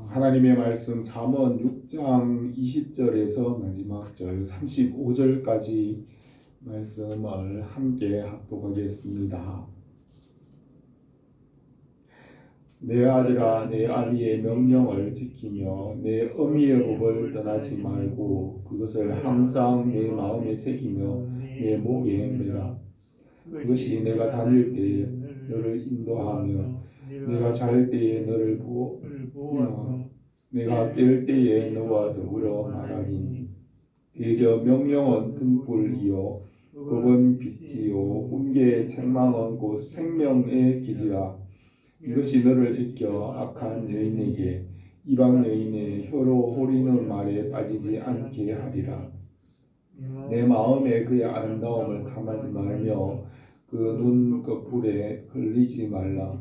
하나님의 말씀 잠언 6장 20절에서 마지막 절 35절까지 말씀을 함께 합독하겠습니다. 내 아들아, 내 아비의 명령을 지키며 내 어미의 법을 떠나지 말고 그것을 항상 내 마음에 새기며 내 목에 매라. 그것이 내가 다닐 때에 너를 인도하며 내가 잘 때에 너를 보며 내가 깰 때에 너와 더불어 말하리니. 대저 명령은 등불이요 법은 빛이요 훈계의 책망은 곧 생명의 길이라. 이것이 너를 지켜 악한 여인에게 이방 여인의 혀로 호리는 말에 빠지지 않게 하리라. 내 마음에 그의 아름다움을 탐하지 말며 그 눈꺼풀에 흘리지 말라.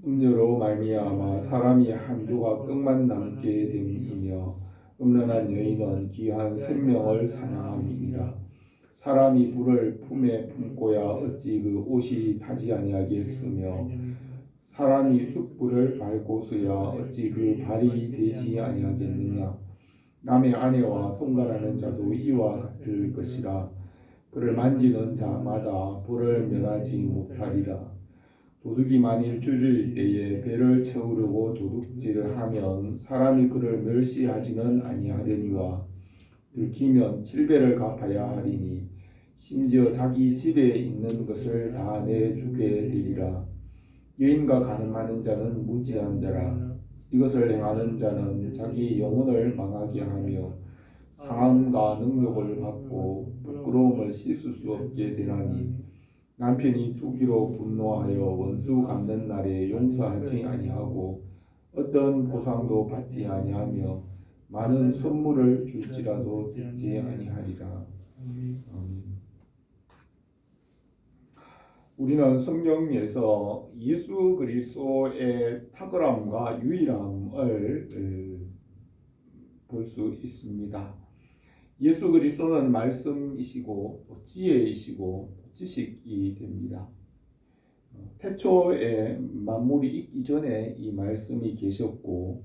음료로 말미암아 사람이 한 조각 떡만 남게 됨이며 음란한 여인은 귀한 생명을 사냥함이니라. 사람이 불을 품에 품고야 어찌 그 옷이 타지 아니하겠으며 사람이 숯불을 밟고서야 어찌 그 발이 되지 아니하겠느냐. 남의 아내와 통관하는 자도 이와 같을 것이라. 그를 만지는 자마다 벌을 면하지 못하리라. 도둑이 만일 줄일 때에 배를 채우려고 도둑질을 하면 사람이 그를 멸시하지는 아니하려니와 들키면 7배를 갚아야 하리니 심지어 자기 집에 있는 것을 다 내주게 되리라. 여인과 간음하는 자는 무지한 자라. 이것을 행하는 자는 자기 영혼을 망하게 하며 상함과 능욕을 받고 부끄러움을 씻을 수 없게 되나니. 남편이 투기로 분노하여 원수 갚는 날에 용서하지 아니하고 어떤 보상도 받지 아니하며 많은 선물을 줄지라도 듣지 아니하리라. 우리는 성경에서 예수 그리스도의 탁월함과 유일함을 볼 수 있습니다. 예수 그리스도는 말씀이시고 또 지혜이시고 지식이 됩니다. 태초에 만물이 있기 전에 이 말씀이 계셨고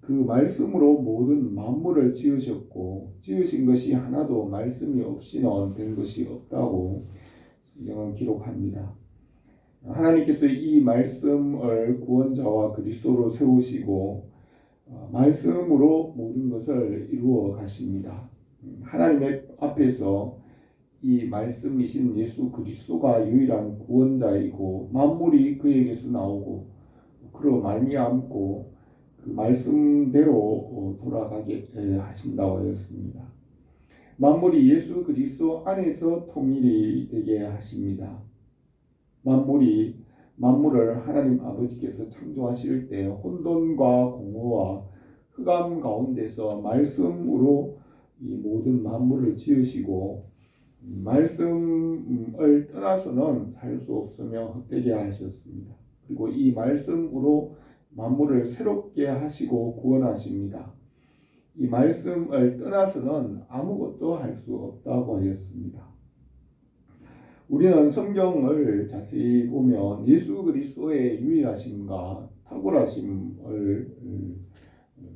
그 말씀으로 모든 만물을 지으셨고 지으신 것이 하나도 말씀이 없이는 된 것이 없다고 성경은 기록합니다. 하나님께서 이 말씀을 구원자와 그리스도로 세우시고 말씀으로 모든 것을 이루어 가십니다. 하나님의 앞에서 이 말씀이신 예수 그리스도가 유일한 구원자이고 만물이 그에게서 나오고 그로 말미암고 그 말씀대로 돌아가게 하신다고 하였습니다. 만물이 예수 그리스도 안에서 통일이 되게 하십니다. 만물을 하나님 아버지께서 창조하실 때 혼돈과 공허와 흑암 가운데서 말씀으로 이 모든 만물을 지으시고 말씀을 떠나서는 살 수 없으며 헛되게 하셨습니다. 그리고 이 말씀으로 만물을 새롭게 하시고 구원하십니다. 이 말씀을 떠나서는 아무것도 할 수 없다고 하였습니다. 우리는 성경을 자세히 보면 예수 그리스도의 유일하심과 탁월하심을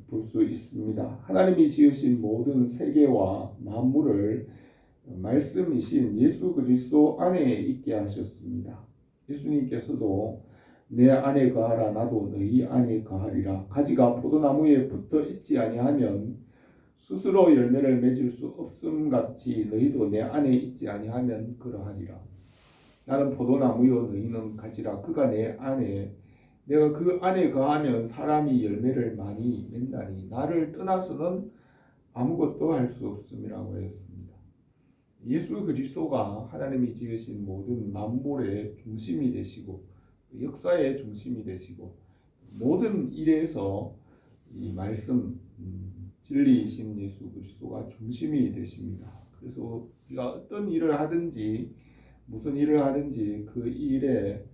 볼 수 있습니다. 하나님이 지으신 모든 세계와 만물을 말씀이신 예수 그리스도 안에 있게 하셨습니다. 예수님께서도 내 안에 거하라 나도 너희 안에 거하리라. 가지가 포도나무에 붙어 있지 아니하면 스스로 열매를 맺을 수 없음 같이 너희도 내 안에 있지 아니하면 그러하리라. 나는 포도나무요 너희는 가지라. 그가 내 안에 내가 그 안에 거하면 사람이 열매를 많이 맺나니 나를 떠나서는 아무것도 할 수 없음이라고 했습니다. 예수 그리스도가 하나님이 지으신 모든 만물의 중심이 되시고 역사의 중심이 되시고 모든 일에서 이 말씀 진리이신 예수 그리스도가 중심이 되십니다. 그래서 우리가 어떤 일을 하든지 무슨 일을 하든지 그 일에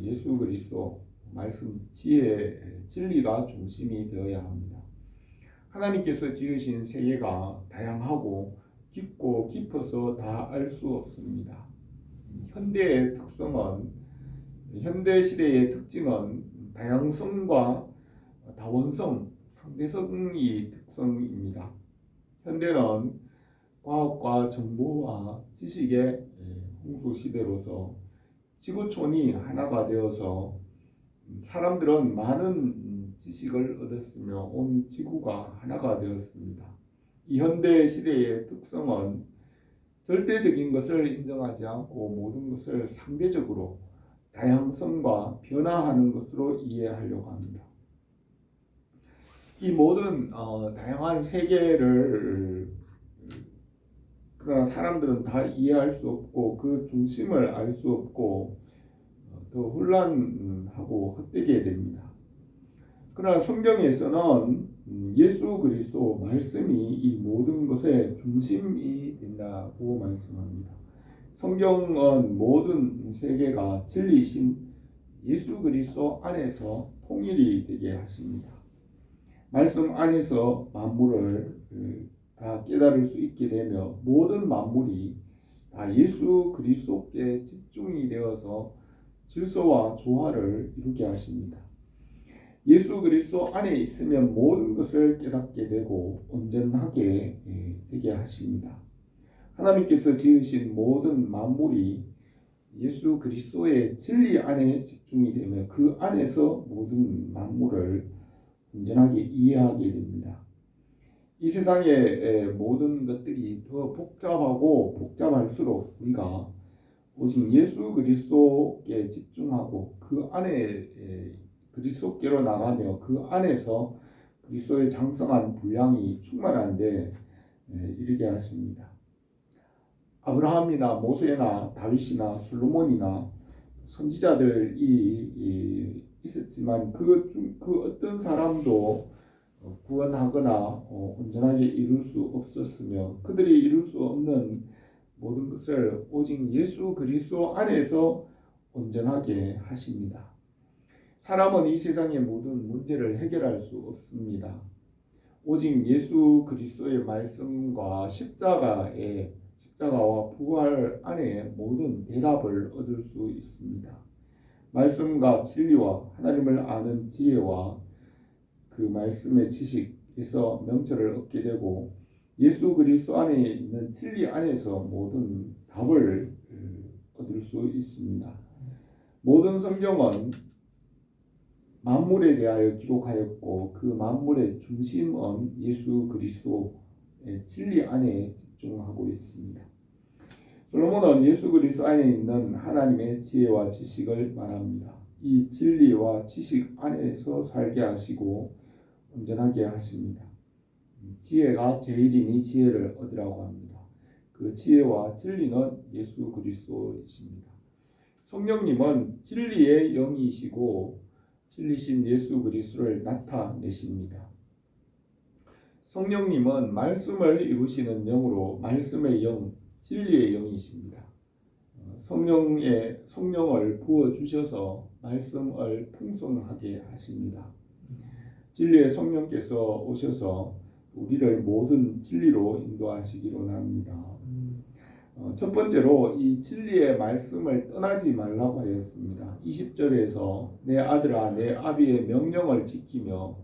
예수 그리스도 말씀 지혜 진리가 중심이 되어야 합니다. 하나님께서 지으신 세계가 다양하고 깊고 깊어서 다 알 수 없습니다. 현대 시대의 특징은 다양성과 다원성, 상대성이 특성입니다. 현대는 과학과 정보와 지식의 홍수 시대로서 지구촌이 하나가 되어서 사람들은 많은 지식을 얻었으며 온 지구가 하나가 되었습니다. 이 현대 시대의 특성은 절대적인 것을 인정하지 않고 모든 것을 상대적으로 다양성과 변화하는 것으로 이해하려고 합니다. 이 모든 다양한 세계를 그러나 사람들은 다 이해할 수 없고 그 중심을 알 수 없고 더 혼란하고 헛되게 됩니다. 그러나 성경에서는 예수 그리스도 말씀이 이 모든 것의 중심이 된다고 말씀합니다. 성경은 모든 세계가 진리이신 예수 그리스도 안에서 통일이 되게 하십니다. 말씀 안에서 만물을 다 깨달을 수 있게 되며 모든 만물이 다 예수 그리스도께 집중이 되어서 질서와 조화를 이루게 하십니다. 예수 그리스도 안에 있으면 모든 것을 깨닫게 되고 온전하게 되게 하십니다. 하나님께서 지으신 모든 만물이 예수 그리스도의 진리 안에 집중이 되며 그 안에서 모든 만물을 온전하게 이해하게 됩니다. 이 세상의 모든 것들이 더 복잡하고 복잡할수록 우리가 오직 예수 그리스도께 집중하고 그 안에 그리스도께로 나가며 그 안에서 그리스도의 장성한 분량이 충만한 데 이르게 하십니다. 아브라함이나 모세나 다윗이나 솔로몬이나 선지자들이 있었지만 그 어떤 사람도 구원하거나 온전하게 이룰 수 없었으며 그들이 이룰 수 없는 모든 것을 오직 예수 그리스도 안에서 온전하게 하십니다. 사람은 이 세상의 모든 문제를 해결할 수 없습니다. 오직 예수 그리스도의 말씀과 십자가와 부활 안에 모든 대답을 얻을 수 있습니다. 말씀과 진리와 하나님을 아는 지혜와 그 말씀의 지식에서 명철을 얻게 되고 예수 그리스도 안에 있는 진리 안에서 모든 답을 얻을 수 있습니다. 모든 성경은 만물에 대하여 기록하였고 그 만물의 중심은 예수 그리스도의 진리 안에 집중하고 있습니다. 솔로몬은 예수 그리스도 안에 있는 하나님의 지혜와 지식을 말합니다. 이 진리와 지식 안에서 살게 하시고 온전하게 하십니다. 지혜가 제일이니 지혜를 얻으라고 합니다. 그 지혜와 진리는 예수 그리스도이십니다. 성령님은 진리의 영이시고 진리신 예수 그리스도를 나타내십니다. 성령님은 말씀을 이루시는 영으로 말씀의 영, 진리의 영이십니다. 성령을 부어주셔서 말씀을 풍성하게 하십니다. 진리의 성령께서 오셔서 우리를 모든 진리로 인도하시기로 합니다. 첫 번째로 이 진리의 말씀을 떠나지 말라고 하였습니다. 20절에서 내 아들아 내 아비의 명령을 지키며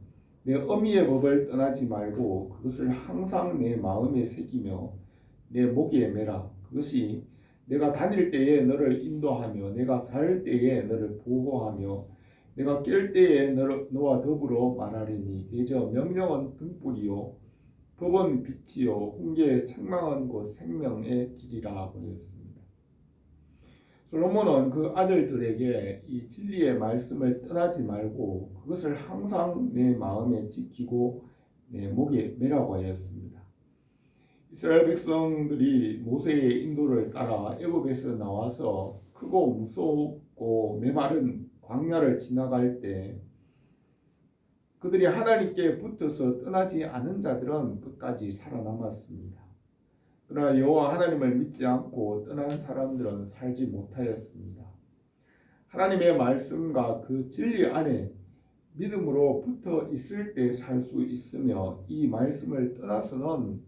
내 어미의 법을 떠나지 말고 그것을 항상 내 마음에 새기며 내 목에 매라. 그것이 내가 다닐 때에 너를 인도하며 내가 잘 때에 너를 보호하며 내가 깰 때에 너와 더불어 말하리니 대저 명령은 등불이요 법은 빛이요 훈계의 책망은 곧 생명의 길이라 하였습니다. 솔로몬은 그 아들들에게 이 진리의 말씀을 떠나지 말고 그것을 항상 내 마음에 지키고 내 목에 매라고 하였습니다. 이스라엘 백성들이 모세의 인도를 따라 애굽에서 나와서 크고 무섭고 메마른 광야를 지나갈 때 그들이 하나님께 붙어서 떠나지 않은 자들은 끝까지 살아남았습니다. 그러나 여호와 하나님을 믿지 않고 떠난 사람들은 살지 못하였습니다. 하나님의 말씀과 그 진리 안에 믿음으로 붙어 있을 때 살 수 있으며 이 말씀을 떠나서는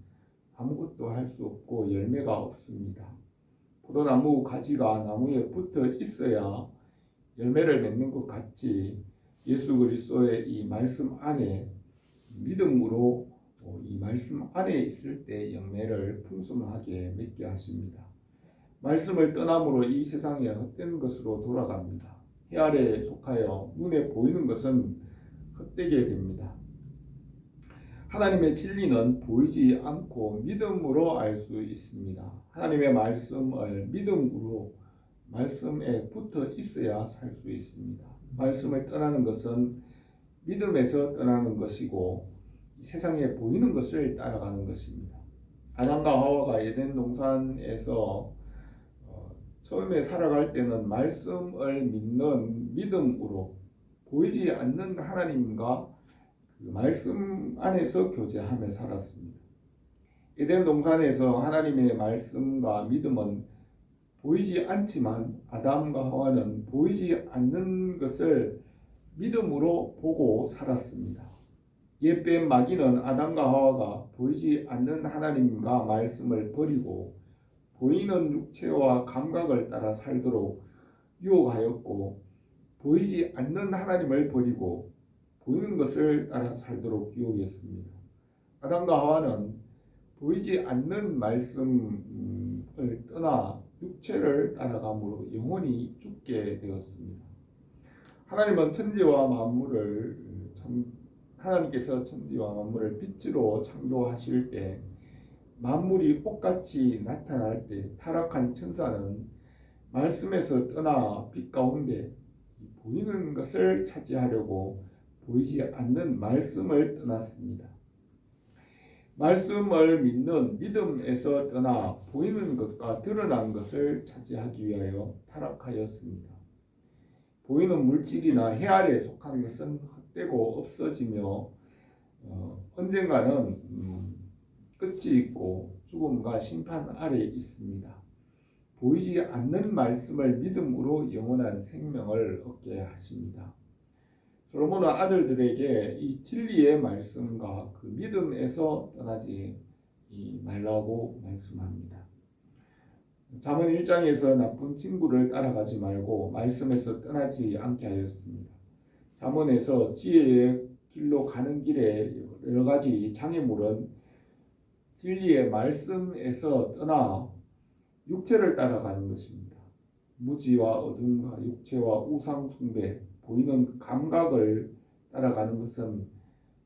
아무것도 할 수 없고 열매가 없습니다. 포도나무 가지가 나무에 붙어 있어야 열매를 맺는 것 같이 예수 그리스도의 이 말씀 안에 믿음으로 이 말씀 안에 있을 때 열매를 풍성하게 맺게 하십니다. 말씀을 떠남으로 이 세상에 헛된 것으로 돌아갑니다. 해 아래에 속하여 눈에 보이는 것은 헛되게 됩니다. 하나님의 진리는 보이지 않고 믿음으로 알 수 있습니다. 하나님의 말씀을 믿음으로 말씀에 붙어 있어야 살 수 있습니다. 말씀을 떠나는 것은 믿음에서 떠나는 것이고 세상에 보이는 것을 따라가는 것입니다. 아담과 하와가 에덴 동산에서 처음에 살아갈 때는 말씀을 믿는 믿음으로 보이지 않는 하나님과 그 말씀 안에서 교제하며 살았습니다. 에덴 동산에서 하나님의 말씀과 믿음은 보이지 않지만 아담과 하와는 보이지 않는 것을 믿음으로 보고 살았습니다. 옛뱀 마귀는 아담과 하와가 보이지 않는 하나님과 말씀을 버리고 보이는 육체와 감각을 따라 살도록 유혹하였고, 보이지 않는 하나님을 버리고 보이는 것을 따라 살도록 유혹했습니다. 아담과 하와는 보이지 않는 말씀을 떠나 육체를 따라감으로 영원히 죽게 되었습니다. 하나님은 하나님께서 천지와 만물을 빛으로 창조하실 때 만물이 똑같이 나타날 때 타락한 천사는 말씀에서 떠나 빛 가운데 보이는 것을 차지하려고 보이지 않는 말씀을 떠났습니다. 말씀을 믿는 믿음에서 떠나 보이는 것과 드러난 것을 차지하기 위하여 타락하였습니다. 보이는 물질이나 해 아래에 속한 것은 헛되고 없어지며 언젠가는 끝이 있고 죽음과 심판 아래에 있습니다. 보이지 않는 말씀을 믿음으로 영원한 생명을 얻게 하십니다. 솔로몬은 아들들에게 이 진리의 말씀과 그 믿음에서 떠나지 말라고 말씀합니다. 잠언 1장에서 나쁜 친구를 따라가지 말고 말씀에서 떠나지 않게 하였습니다. 잠언에서 지혜의 길로 가는 길에 여러 가지 장애물은 진리의 말씀에서 떠나 육체를 따라가는 것입니다. 무지와 어둠과 육체와 우상 숭배, 보이는 감각을 따라가는 것은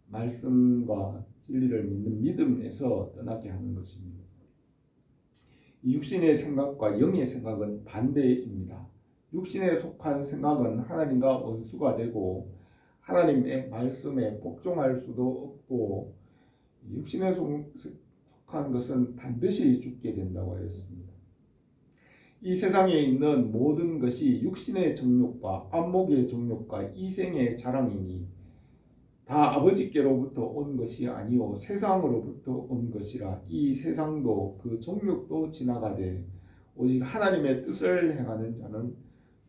말씀과 진리를 믿는 믿음에서 떠나게 하는 것입니다. 육신의 생각과 영의 생각은 반대입니다. 육신에 속한 생각은 하나님과 원수가 되고 하나님의 말씀에 복종할 수도 없고, 육신에 속한 것은 반드시 죽게 된다고 하였습니다. 이 세상에 있는 모든 것이 육신의 정욕과 안목의 정욕과 이생의 자랑이니 다 아버지께로부터 온 것이 아니오 세상으로부터 온 것이라. 이 세상도 그 정욕도 지나가되 오직 하나님의 뜻을 행하는 자는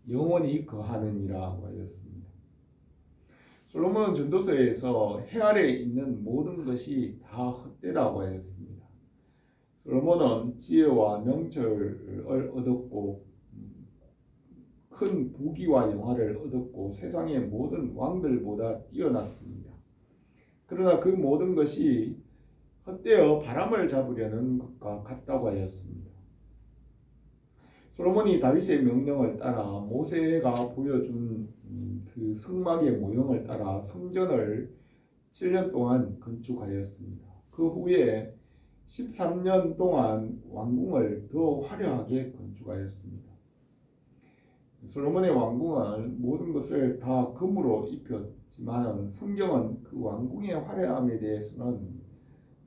영원히 거하느니라 하였습니다. 솔로몬 전도서에서 해 아래에 있는 모든 것이 다 헛되다고 하였습니다. 솔로몬은 지혜와 명철을 얻었고 큰 부귀와 영화를 얻었고 세상의 모든 왕들보다 뛰어났습니다. 그러나 그 모든 것이 헛되어 바람을 잡으려는 것과 같다고 하였습니다. 솔로몬이 다윗의 명령을 따라 모세가 보여준 그 성막의 모형을 따라 성전을 7년 동안 건축하였습니다. 그 후에 13년 동안 왕궁을 더 화려하게 건축하였습니다. 솔로몬의 왕궁은 모든 것을 다 금으로 입혔지만 성경은 그 왕궁의 화려함에 대해서는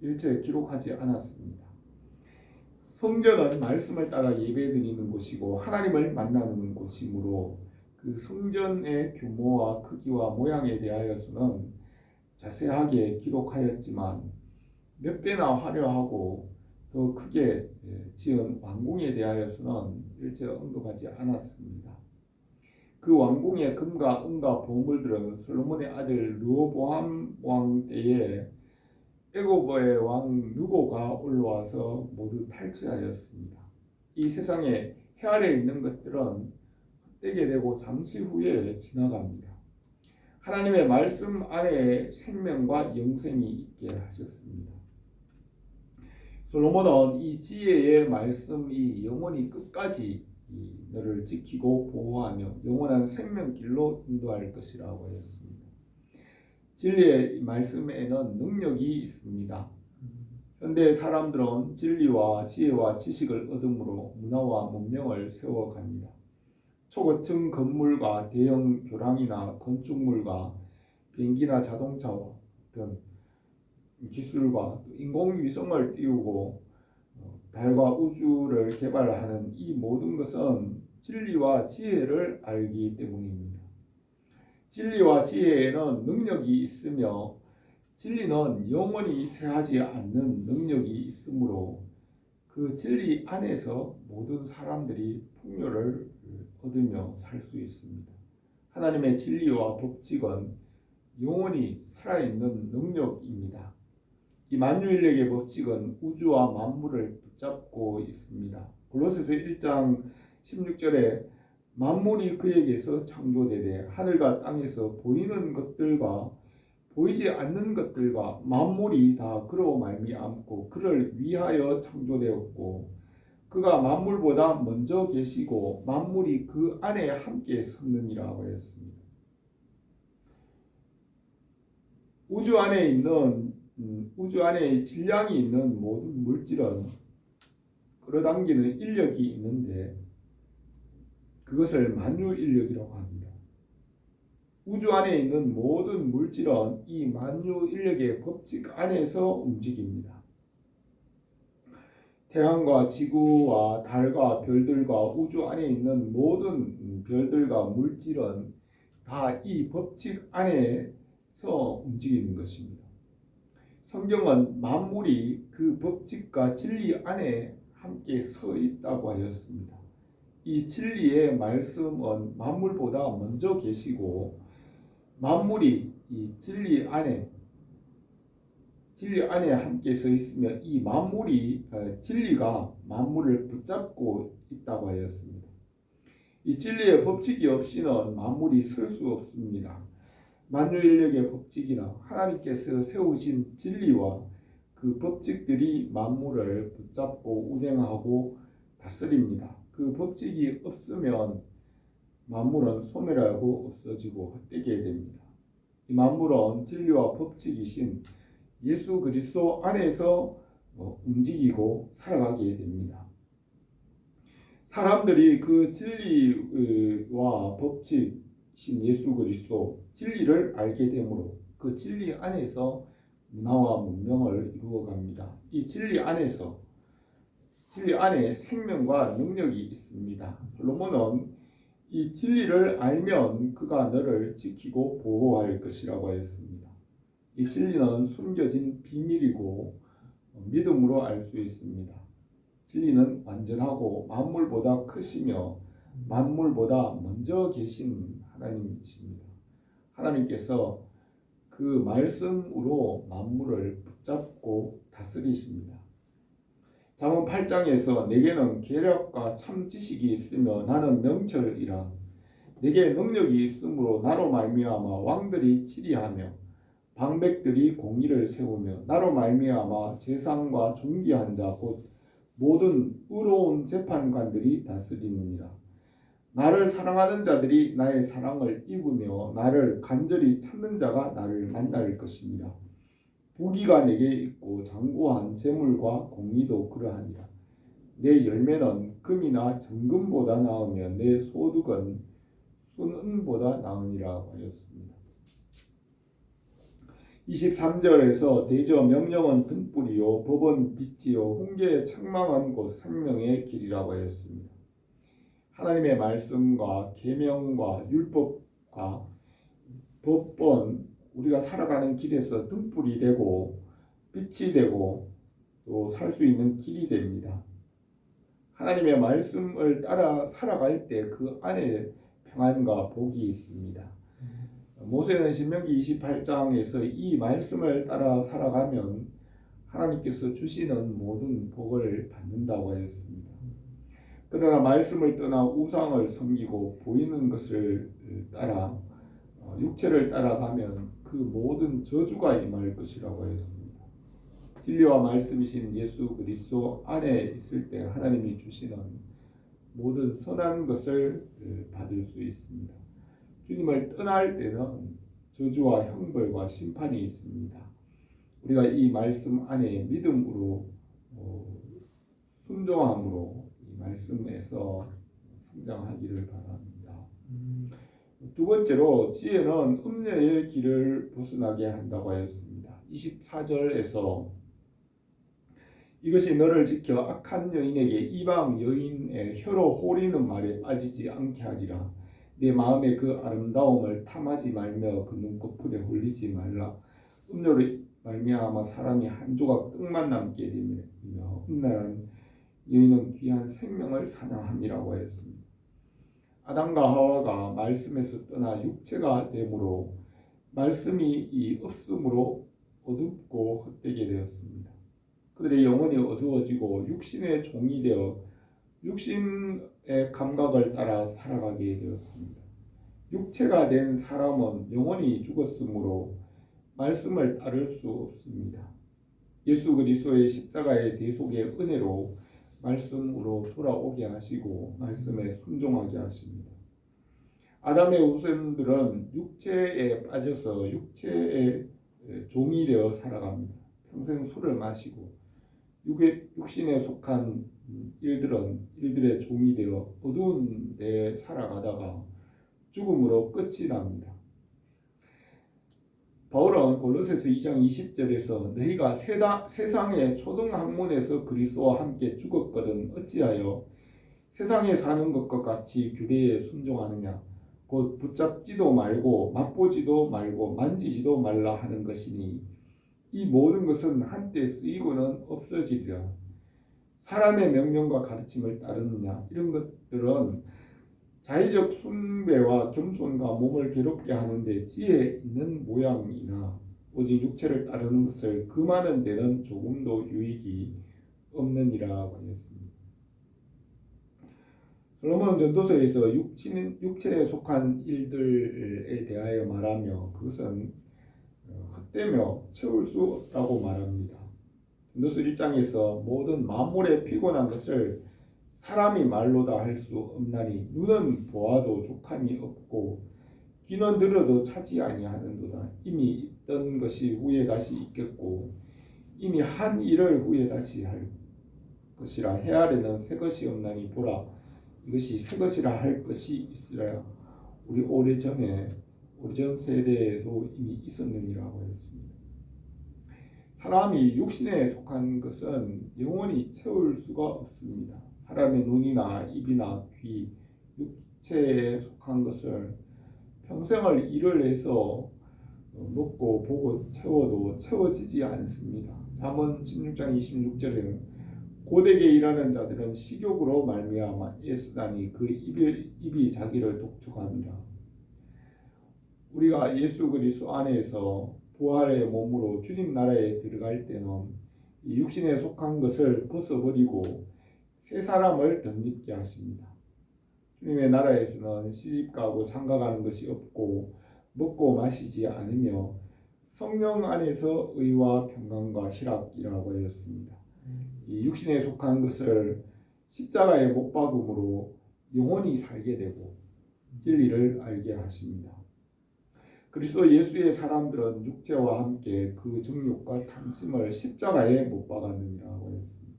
일체 기록하지 않았습니다. 성전은 말씀을 따라 예배드리는 곳이고 하나님을 만나는 곳이므로 그 성전의 규모와 크기와 모양에 대하여서는 자세하게 기록하였지만 몇 배나 화려하고 더 크게 지은 왕궁에 대하여서는 일체 언급하지 않았습니다. 그 왕궁의 금과 은과 보물들은 솔로몬의 아들 르호보암 왕 때에 애굽의 왕 느고가 올라와서 모두 탈취하였습니다. 이 세상에 해 아래에 있는 것들은 헛되게 되고 잠시 후에 지나갑니다. 하나님의 말씀 안에 생명과 영생이 있게 하셨습니다. 솔로몬은 이 지혜의 말씀이 영원히 끝까지 너를 지키고 보호하며 영원한 생명길로 인도할 것이라고 하였습니다. 진리의 말씀에는 능력이 있습니다. 현대 사람들은 진리와 지혜와 지식을 얻음으로 문화와 문명을 세워갑니다. 초고층 건물과 대형 교량이나 건축물과 비행기나 자동차와 등 기술과 인공위성을 띄우고 달과 우주를 개발하는 이 모든 것은 진리와 지혜를 알기 때문입니다. 진리와 지혜에는 능력이 있으며 진리는 영원히 쇠하지 않는 능력이 있으므로 그 진리 안에서 모든 사람들이 풍요를 얻으며 살 수 있습니다. 하나님의 진리와 법칙은 영원히 살아있는 능력입니다. 이 만유인력의 법칙은 우주와 만물을 붙잡고 있습니다. 골로새서 1장 16절에 만물이 그에게서 창조되되 하늘과 땅에서 보이는 것들과 보이지 않는 것들과 만물이 다 그로 말미암고 그를 위하여 창조되었고 그가 만물보다 먼저 계시고 만물이 그 안에 함께 섰느니라고 했습니다. 우주 안에 질량이 있는 모든 물질은 끌어당기는 인력이 있는데 그것을 만유인력이라고 합니다. 우주 안에 있는 모든 물질은 이 만유인력의 법칙 안에서 움직입니다. 태양과 지구와 달과 별들과 우주 안에 있는 모든 별들과 물질은 다 이 법칙 안에서 움직이는 것입니다. 성경은 만물이 그 법칙과 진리 안에 함께 서 있다고 하였습니다. 이 진리의 말씀은 만물보다 먼저 계시고 만물이 이 진리 안에 함께 서 있으며 이 만물이 진리가 만물을 붙잡고 있다고 하였습니다. 이 진리의 법칙이 없이는 만물이 설 수 없습니다. 만유인력의 법칙이나 하나님께서 세우신 진리와 그 법칙들이 만물을 붙잡고 운행하고 다스립니다. 그 법칙이 없으면 만물은 소멸하고 없어지고 헛되게 됩니다. 이 만물은 진리와 법칙이신 예수 그리스도 안에서 움직이고 살아가게 됩니다. 사람들이 그 진리와 법칙이신 예수 그리스도 진리를 알게 되므로 그 진리 안에서 문화와 문명을 이루어갑니다. 이 진리 안에 생명과 능력이 있습니다. 솔로몬은 이 진리를 알면 그가 너를 지키고 보호할 것이라고 하였습니다. 이 진리는 숨겨진 비밀이고 믿음으로 알 수 있습니다. 진리는 완전하고 만물보다 크시며 만물보다 먼저 계신 하나님이십니다. 하나님께서 그 말씀으로 만물을 붙잡고 다스리십니다. 잠언 8장에서 내게는 계략과 참 지식이 있으며 나는 명철이라. 내게 능력이 있으므로 나로 말미암아 왕들이 치리하며 방백들이 공의를 세우며 나로 말미암아 재상과 존귀한 자 곧 모든 의로운 재판관들이 다스리느니라. 나를 사랑하는 자들이 나의 사랑을 입으며 나를 간절히 찾는 자가 나를 만날 것이니라. 부귀가 내게 있고 장구한 재물과 공의도 그러하니라. 내 열매는 금이나 정금보다 나으며 내 소득은 순은보다 나으니라 하였습니다. 23절에서 대저 명령은 등불이요 법은 빛이요 훈계의 책망은 곧 생명의 길이라고 하였습니다. 하나님의 말씀과 계명과 율법과 법은 우리가 살아가는 길에서 등불이 되고 빛이 되고 또 살 수 있는 길이 됩니다. 하나님의 말씀을 따라 살아갈 때 그 안에 평안과 복이 있습니다. 모세는 신명기 28장에서 이 말씀을 따라 살아가면 하나님께서 주시는 모든 복을 받는다고 하였습니다. 그러나 말씀을 떠나 우상을 섬기고 보이는 것을 따라 육체를 따라가면 그 모든 저주가 임할 것이라고 하였습니다. 진리와 말씀이신 예수 그리스도 안에 있을 때 하나님이 주시는 모든 선한 것을 받을 수 있습니다. 주님을 떠날 때는 저주와 형벌과 심판이 있습니다. 우리가 이 말씀 안에 믿음으로 순종함으로 이 말씀에서 성장하기를 바랍니다. 두 번째로 지혜는 음녀의 길을 벗어나게 한다고 하였습니다. 24절에서 이것이 너를 지켜 악한 여인에게 이방 여인의 혀로 호리는 말에 빠지지 않게 하리라. 내 마음에 그 아름다움을 탐하지 말며 그 눈꺼풀에 홀리지 말라. 음료로 말미암아 사람이 한 조각 떡만 남게 되며 음란한 여인은 귀한 생명을 사냥함이라고 하였습니다. 아담과 하와가 말씀에서 떠나 육체가 되므로 말씀이 없음으로 어둡고 헛되게 되었습니다. 그들의 영혼이 어두워지고 육신의 종이 되어 육신의 감각을 따라 살아가게 되었습니다. 육체가 된 사람은 영혼이 죽었으므로 말씀을 따를 수 없습니다. 예수 그리스도의 십자가의 대속의 은혜로 말씀으로 돌아오게 하시고 말씀에 순종하게 하십니다. 아담의 후손들은 육체에 빠져서 육체의 종이 되어 살아갑니다. 평생 술을 마시고 육신에 속한 일들의 종이 되어 어두운 데에 살아가다가 죽음으로 끝이 납니다. 바울은 골로새서 2장 20절에서 너희가 세상의 초등학문에서 그리스도와 함께 죽었거든 어찌하여 세상에 사는 것과 같이 규례에 순종하느냐 곧 붙잡지도 말고 맛보지도 말고 만지지도 말라 하는 것이니 이 모든 것은 한때 쓰이고는 없어지리라. 사람의 명령과 가르침을 따르느냐 이런 것들은 자의적 숭배와 겸손과 몸을 괴롭게 하는데 지혜 있는 모양이나 오직 육체를 따르는 것을 금하는 데는 조금도 유익이 없느니라 하였습니다. 솔로몬 전도서에서 육체에 속한 일들에 대하여 말하며 그것은 헛되며 채울 수 없다고 말합니다. 전도서 1장에서 모든 만물에 피곤한 것을 사람이 말로 다 할 수 없나니 눈은 보아도 족함이 없고 귀는 들어도 차지 아니하는도다. 이미 있던 것이 후에 다시 있겠고 이미 한 일을 후에 다시 할 것이라. 해 아래는 새 것이 없나니 보라 이것이 새 것이라 할 것이 있으라. 우리 오래전 세대에도 이미 있었느니라고 했습니다. 사람이 육신에 속한 것은 영원히 채울 수가 없습니다. 사람의 눈이나 입이나 귀, 육체에 속한 것을 평생을 일을 해서 먹고 보고 채워도 채워지지 않습니다. 잠언 16장 26절에는 고되게 일하는 자들은 식욕으로 말미암아 애쓰다니 그 입이 자기를 독촉합니다. 우리가 예수 그리스도 안에서 부활의 몸으로 주님 나라에 들어갈 때는 이 육신에 속한 것을 벗어버리고 새 사람을 덧입게 하십니다. 주님의 나라에서는 시집가고 장가가는 것이 없고 먹고 마시지 않으며 성령 안에서 의와 평강과 희락이라고 하였습니다. 이 육신에 속한 것을 십자가에 못 박음으로 영원히 살게 되고 진리를 알게 하십니다. 그리스도 예수의 사람들은 육체와 함께 그 정욕과 탐심을 십자가에 못 박았느니라고 했습니다.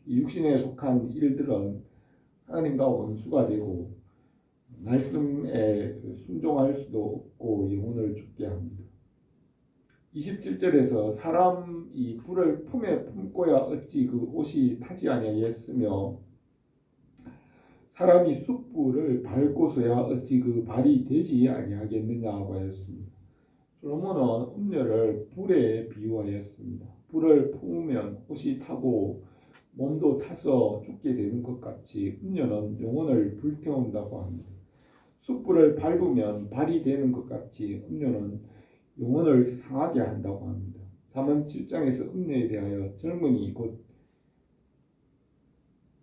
이 육신에 속한 일들은 하나님과 원수가 되고 말씀에 순종할 수도 없고 영혼을 죽게 합니다. 27절에서 사람이 불을 품에 품고야 어찌 그 옷이 타지 아니하였으며 사람이 숯불을 밟고서야 어찌 그 발이 되지 아니하겠느냐고 하였습니다. 솔로몬은 음녀를 불에 비유하였습니다. 불을 품으면 옷이 타고 몸도 타서 죽게 되는 것 같이 음녀는 영혼을 불태운다고 합니다. 숯불을 밟으면 발이 되는 것 같이 음녀는 영혼을 상하게 한다고 합니다. 잠언 7장에서 음녀에 대하여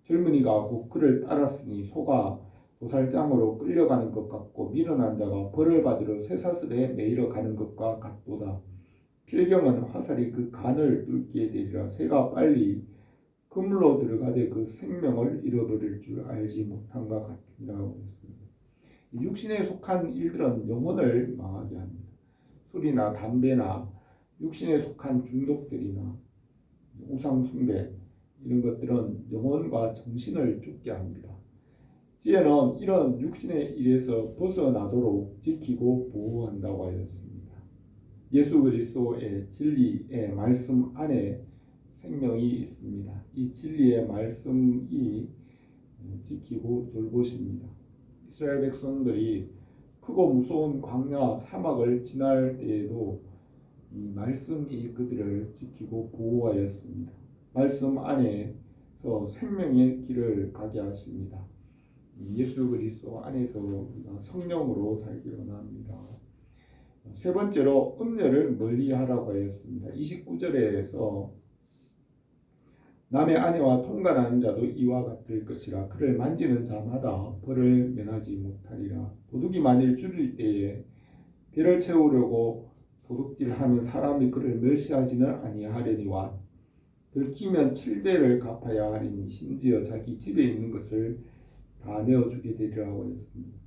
젊은이가 곧 그를 따랐으니 소가 도살장으로 끌려가는 것 같고 미련한 자가 벌을 받으러 쇠사슬에 매이러 가는 것과 같도다. 필경은 화살이 그 간을 뚫게 되리라. 새가 빨리 그물로 들어가되 그 생명을 잃어버릴 줄 알지 못함과 같으니라고 했습니다. 육신에 속한 일들은 영혼을 망하게 합니다. 술이나 담배나 육신에 속한 중독들이나 우상 숭배 이런 것들은 영혼과 정신을 죽게 합니다. 지혜는 이런 육신의 일에서 벗어나도록 지키고 보호한다고 하였습니다. 예수 그리스도의 진리의 말씀 안에 생명이 있습니다. 이 진리의 말씀이 지키고 돌보십니다. 이스라엘 백성들이 크고 무서운 광야 사막을 지날 때에도 이 말씀이 그들을 지키고 보호하였습니다. 말씀 안에서 생명의 길을 가게 하십니다. 예수 그리스도 안에서 우리가 성령으로 살기 원합니다. 세 번째로 음녀를 멀리하라고 하였습니다. 29절에서 남의 아내와 통관하는 자도 이와 같을 것이라. 그를 만지는 자마다 벌을 면하지 못하리라. 도둑이 만일 줄일 때에 배를 채우려고 도둑질하면 사람이 그를 멸시하지는 아니하려니와 들키면 7배를 갚아야 하리니 심지어 자기 집에 있는 것을 다 내어주게 되리라고 했습니다.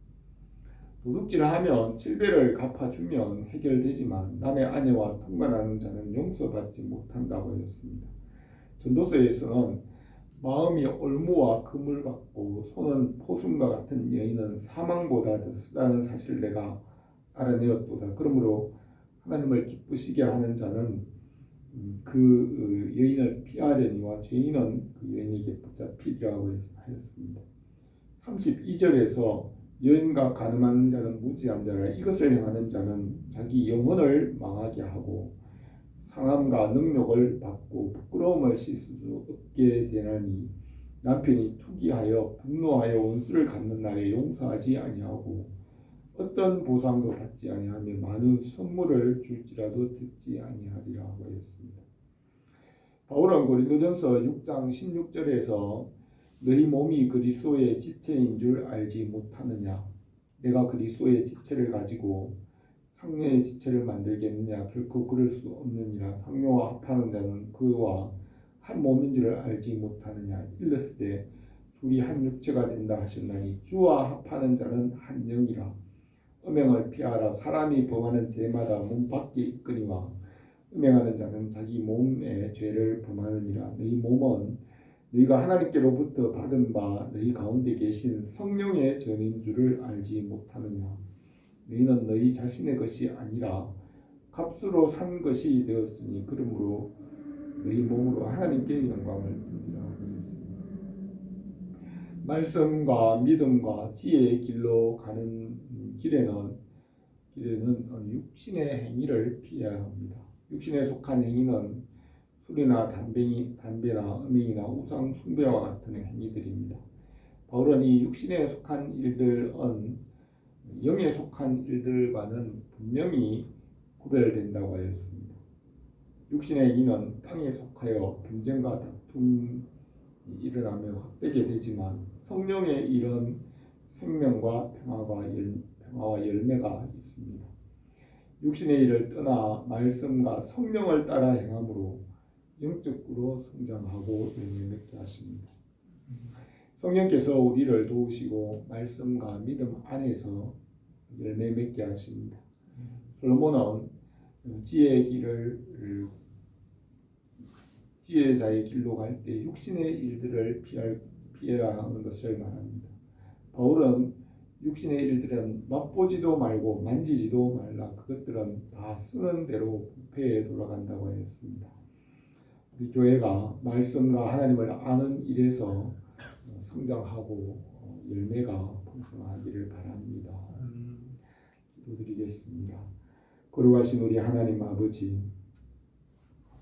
도둑질하면 7배를 갚아주면 해결되지만 남의 아내와 통관하는 자는 용서받지 못한다고 했습니다. 전도서에서는 마음이 올무와 그물 같고 손은 포순과 같은 여인은 사망보다 더 쓰다는 사실을 내가 알아내었도다. 그러므로 하나님을 기쁘시게 하는 자는 그 여인을 피하려니와 죄인은 그 여인에게 붙잡히리라고 하였습니다. 32절에서 여인과 간음하는 자는 무지한 자라. 이것을 행하는 자는 자기 영혼을 망하게 하고 상함과 능욕을 받고 부끄러움을 씻을 수 없게 되나니 남편이 투기하여 분노하여 원수를 갚는 날에 용서하지 아니하고 어떤 보상도 받지 아니하며 많은 선물을 줄지라도 듣지 아니하리라고 했습니다. 바울은 고린도전서 6장 16절에서 너희 몸이 그리스도의 지체인 줄 알지 못하느냐? 내가 그리스도의 지체를 가지고 상녀의 지체를 만들겠느냐? 결코 그럴 수 없느니라. 상녀와 합하는 자는 그와 한 몸인 줄 알지 못하느냐? 일렀을 둘이 한 육체가 된다 하셨나니 주와 합하는 자는 한 영이라. 음행을 피하라. 사람이 범하는 죄마다 몸 밖에 있거니와 음행하는 자는 자기 몸의 죄를 범하느니라. 너희 몸은 너희가 하나님께로부터 받은 바 너희 가운데 계신 성령의 전인 줄을 알지 못하느냐. 너희는 너희 자신의 것이 아니라 값으로 산 것이 되었으니 그러므로 너희 몸으로 하나님께 영광을 돌리라 하였습니다. 말씀과 믿음과 지혜의 길로 가는 길에는 육신의 행위를 피해야 합니다. 육신에 속한 행위는 술이나 담배나 음행이나 우상 숭배와 같은 행위들입니다. 바울은 이 육신에 속한 일들은 영에 속한 일들과는 분명히 구별된다고 하였습니다. 육신의 행위는 땅에 속하여 분쟁과 다툼이 일어나며 헛되게 되지만 성령의 일은 생명과 평화와 열매가 있습니다. 육신의 일을 떠나 말씀과 성령을 따라 행함으로 영적으로 성장하고 열매 맺게 하십니다. 성령께서 우리를 도우시고 말씀과 믿음 안에서 열매 맺게 하십니다. 솔로몬은 지혜자의 길로 갈 때 육신의 일들을 피해야 하는 것을 말합니다. 바울은 육신의 일들은 맛보지도 말고 만지지도 말라. 그것들은 다 쓰는 대로 부패에 돌아간다고 했습니다. 우리 교회가 말씀과 하나님을 아는 일에서 성장하고 열매가 풍성하기를 바랍니다. 기도드리겠습니다. 거룩하신 우리 하나님 아버지,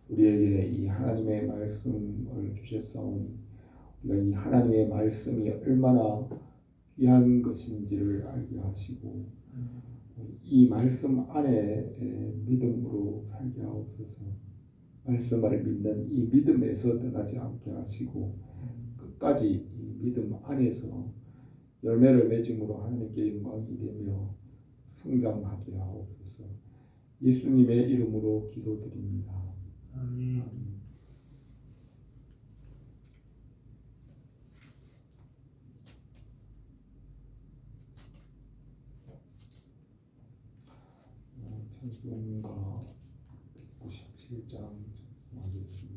우리에게 이 하나님의 말씀을 주셨사오니 우리가 이 하나님의 말씀이 얼마나 귀한 것인지를 알게 하시고 이 말씀 안에 믿음으로 살게 하옵소서. 말씀을 믿는 이 믿음에서 떠나지 않게 하시고 끝까지 이 믿음 안에서 열매를 맺음으로 하나님께 영광이 되며 성장하게 하옵소서. 예수님의 이름으로 기도드립니다. 아멘. 찬송가 197장 완료됩니다.